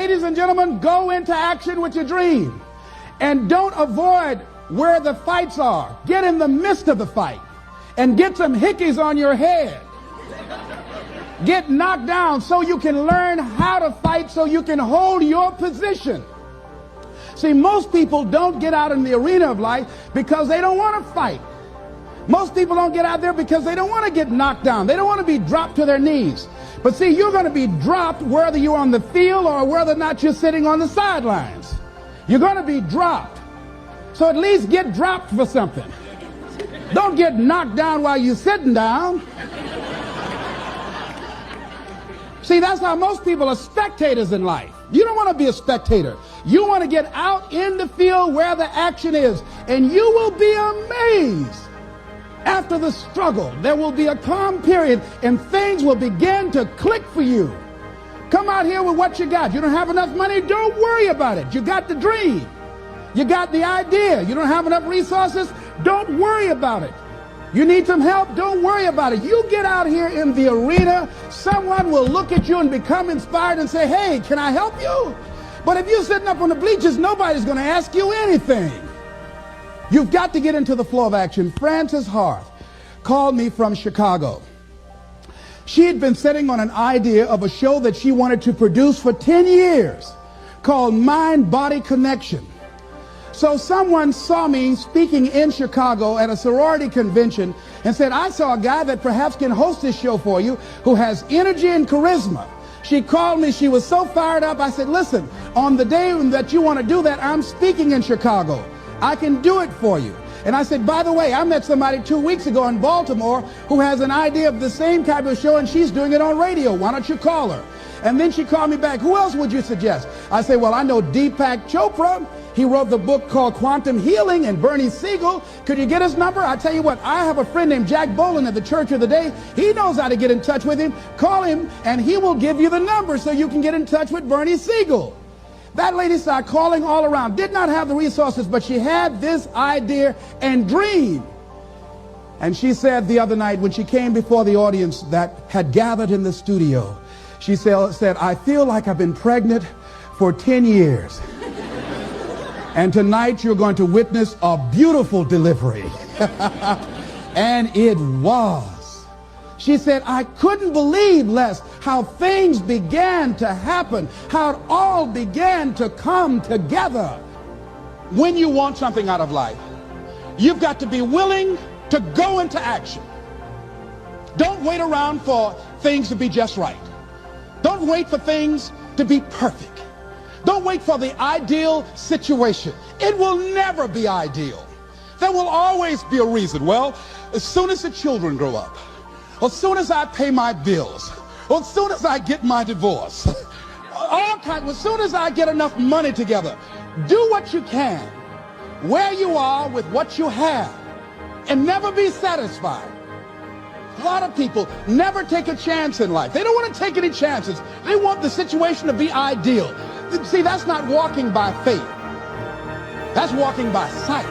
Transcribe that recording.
ladies and gentlemen, go into action with your dream. And don't avoid where the fights are. Get in the midst of the fight and get some hickeys on your head. Get knocked down so you can learn how to fight, so you can hold your position. See, most people don't get out in the arena of life because they don't want to fight. Most people don't get out there because they don't want to get knocked down. They don't want to be dropped to their knees. But see, you're going to be dropped whether you're on the field or whether or not you're sitting on the sidelines. You're going to be dropped. So at least get dropped for something. Don't get knocked down while you're sitting down. See, that's how most people are spectators in life. You don't want to be a spectator. You want to get out in the field where the action is, and you will be amazed. After the struggle, there will be a calm period, and things will begin to click for you. Come out here with what you got. You don't have enough money? Don't worry about it. You got the dream. You got the idea. You don't have enough resources? Don't worry about it. You need some help? Don't worry about it. You get out here in the arena, someone will look at you and become inspired and say, hey, can I help you? But if you're sitting up on the bleachers, nobody's going to ask you anything. You've got to get into the flow of action. Frances Harth called me from Chicago. She had been sitting on an idea of a show that she wanted to produce for 10 years called Mind-Body Connection. So someone saw me speaking in Chicago at a sorority convention and said, I saw a guy that perhaps can host this show for you who has energy and charisma. She called me. She was so fired up. I said, listen, on the day that you want to do that, I'm speaking in Chicago. I can do it for you. And I said, by the way, I met somebody 2 weeks ago in Baltimore who has an idea of the same type of show, and she's doing it on radio. Why don't you call her? And then she called me back. Who else would you suggest? I said, well, I know Deepak Chopra. He wrote the book called Quantum Healing, and Bernie Siegel. Could you get his number? I tell you what, I have a friend named Jack Boland at the Church of the Day. He knows how to get in touch with him. Call him, and he will give you the number so you can get in touch with Bernie Siegel. That lady started calling all around. Did not have the resources, but she had this idea and dream. And she said the other night when she came before the audience that had gathered in the studio, she said, I feel like I've been pregnant for 10 years. And tonight you're going to witness a beautiful delivery. And it was. She said, I couldn't believe, Les, how things began to happen, how it all began to come together. When you want something out of life, you've got to be willing to go into action. Don't wait around for things to be just right. Don't wait for things to be perfect. Don't wait for the ideal situation. It will never be ideal. There will always be a reason. Well, as soon as the children grow up, as soon as I pay my bills, as soon as I get my divorce, as soon as I get enough money together, do what you can, where you are with what you have, and never be satisfied. A lot of people never take a chance in life. They don't want to take any chances. They want the situation to be ideal. See, that's not walking by faith. That's walking by sight.